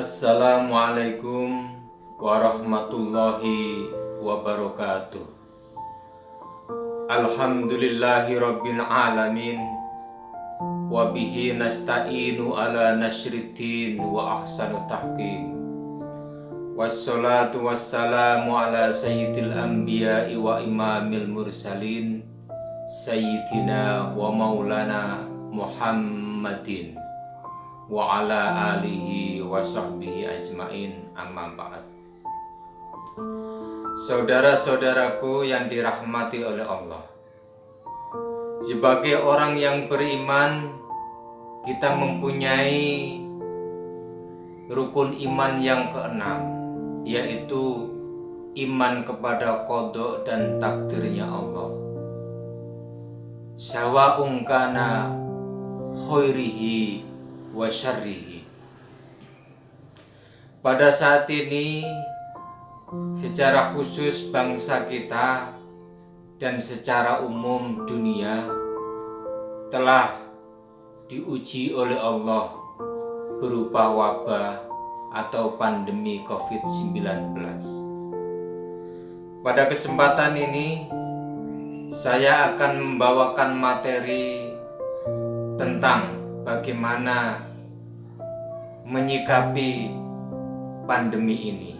Assalamualaikum warahmatullahi wabarakatuh. Alhamdulillahi rabbil alamin. Wabihi nasta'inu ala nasyriddin wa ahsanu tahkim. Wassalatu wassalamu ala sayyidil anbiya'i wa imamil mursalin, sayyidina wa maulana Muhammadin wa ala alihi wa sahbihi ajmain, amma ba'd. Saudara-saudaraku yang dirahmati oleh Allah, sebagai orang yang beriman, kita mempunyai rukun iman yang keenam, yaitu iman kepada qada dan takdirnya Allah. Sawa'un kana khairihi wa syarrihi. Pada saat ini, secara khusus bangsa kita dan secara umum dunia telah diuji oleh Allah berupa wabah atau pandemi COVID-19. Pada kesempatan ini, saya akan membawakan materi tentang bagaimana menyikapi pandemi ini.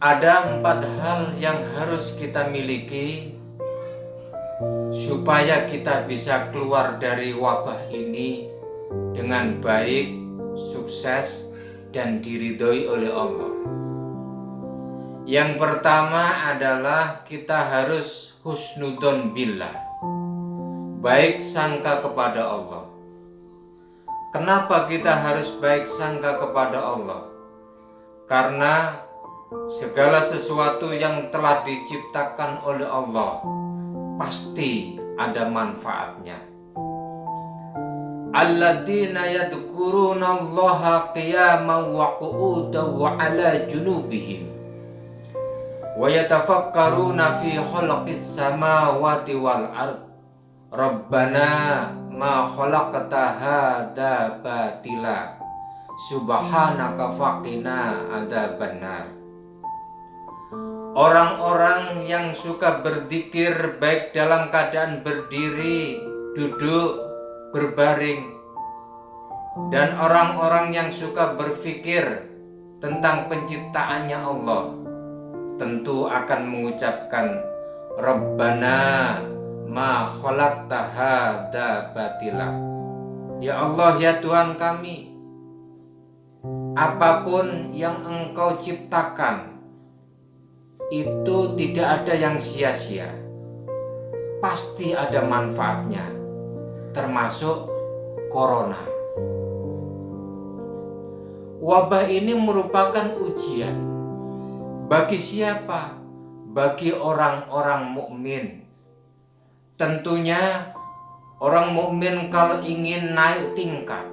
Ada 4 hal yang harus kita miliki supaya kita bisa keluar dari wabah ini dengan baik, sukses, dan diridhoi oleh Allah. Yang pertama adalah kita harus husnudzon billah, baik sangka kepada Allah. Kenapa kita harus baik sangka kepada Allah? Karena segala sesuatu yang telah diciptakan oleh Allah pasti ada manfaatnya. Alladzina yadhkurunallaha qiyaman wa qu'udan wa 'ala junubihim wa yatafakkaruna fi khalqis samawati wal ard. Rabbana ma khalaqta hadza batila subhanaka faqina adzabannar. Orang-orang yang suka berzikir baik dalam keadaan berdiri, duduk, berbaring, dan orang-orang yang suka berpikir tentang penciptaannya Allah tentu akan mengucapkan Rabbana ma khalaqta hadza batila. Ya Allah, ya Tuhan kami, apapun yang Engkau ciptakan itu tidak ada yang sia-sia, pasti ada manfaatnya, termasuk corona. Wabah ini merupakan ujian bagi siapa? Bagi orang-orang mukmin. Tentunya orang mukmin kalau ingin naik tingkat,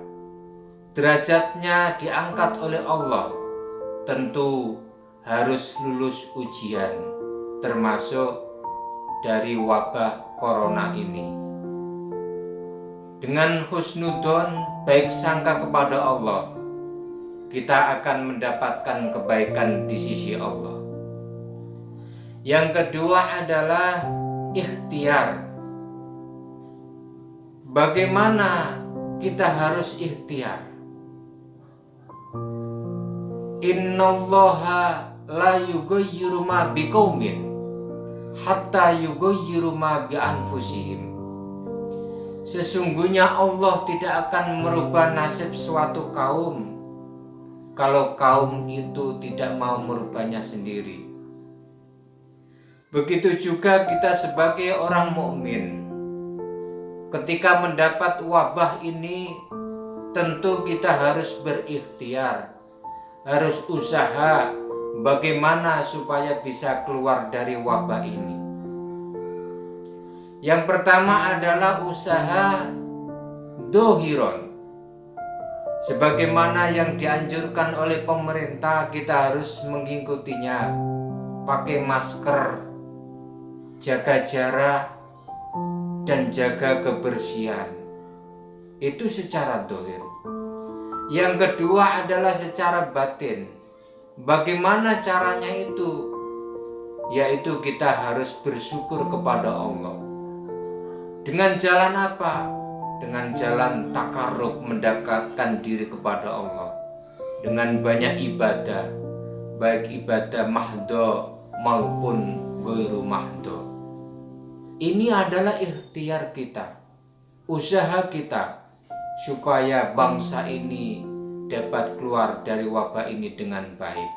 derajatnya diangkat oleh Allah, tentu harus lulus ujian, termasuk dari wabah corona ini. Dengan husnudzon, baik sangka kepada Allah, kita akan mendapatkan kebaikan di sisi Allah. Yang kedua adalah ikhtiar. Bagaimana kita harus ikhtiar? Innallaha la yughayyiru ma biqaumin hatta yughayyiru ma bi anfusihim. Sesungguhnya Allah tidak akan merubah nasib suatu kaum kalau kaum itu tidak mau merubahnya sendiri. Begitu juga kita sebagai orang mukmin, ketika mendapat wabah ini, tentu kita harus berikhtiar, harus usaha bagaimana supaya bisa keluar dari wabah ini. Yang pertama adalah usaha dohiron. Sebagaimana yang dianjurkan oleh pemerintah, kita harus mengikutinya. Pakai masker, jaga jarak, dan jaga kebersihan. Itu secara dohir. Yang kedua adalah secara batin. Bagaimana caranya itu? Yaitu kita harus bersyukur kepada Allah. Dengan jalan apa? Dengan jalan takarrub, mendekatkan diri kepada Allah. Dengan banyak ibadah, baik ibadah mahdo maupun ghairu mahdo. Ini adalah ikhtiar kita, usaha kita, supaya bangsa ini dapat keluar dari wabah ini dengan baik.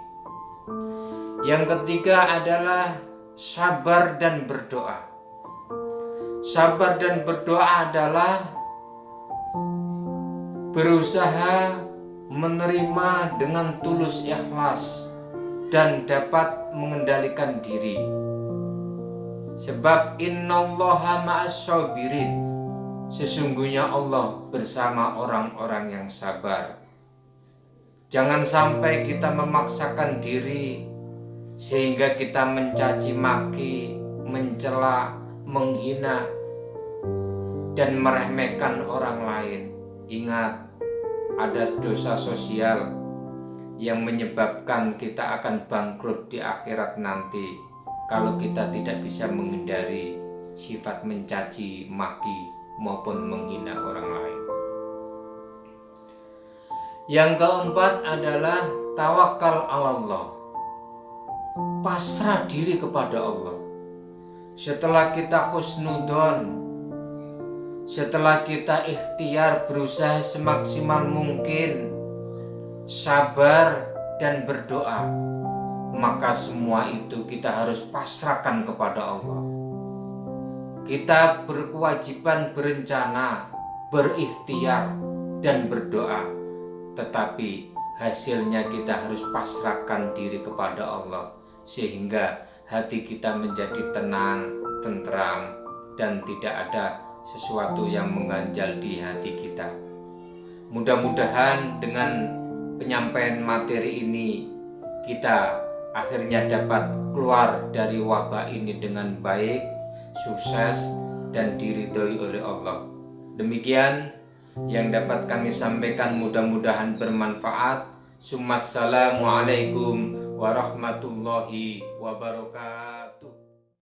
Yang ketiga adalah sabar dan berdoa. Sabar dan berdoa adalah berusaha menerima dengan tulus ikhlas dan dapat mengendalikan diri. Sebab innallaha ma'as-sabirin, sesungguhnya Allah bersama orang-orang yang sabar. Jangan sampai kita memaksakan diri sehingga kita mencaci maki, mencela, menghina, dan meremehkan orang lain. Ingat, ada dosa sosial yang menyebabkan kita akan bangkrut di akhirat nanti kalau kita tidak bisa menghindari sifat mencaci maki maupun menghina orang lain. Yang keempat adalah tawakal Allah, pasrah diri kepada Allah. Setelah kita husnudon, setelah kita ikhtiar berusaha semaksimal mungkin, sabar dan berdoa, maka semua itu kita harus pasrahkan kepada Allah. Kita berkewajiban berencana, berikhtiar dan berdoa, tetapi hasilnya kita harus pasrahkan diri kepada Allah, sehingga hati kita menjadi tenang, tentram, dan tidak ada sesuatu yang mengganjal di hati kita. Mudah-mudahan dengan penyampaian materi ini kita akhirnya dapat keluar dari wabah ini dengan baik, sukses, dan diridhoi oleh Allah. Demikian yang dapat kami sampaikan, mudah-mudahan bermanfaat. Assalamualaikum warahmatullahi wabarakatuh.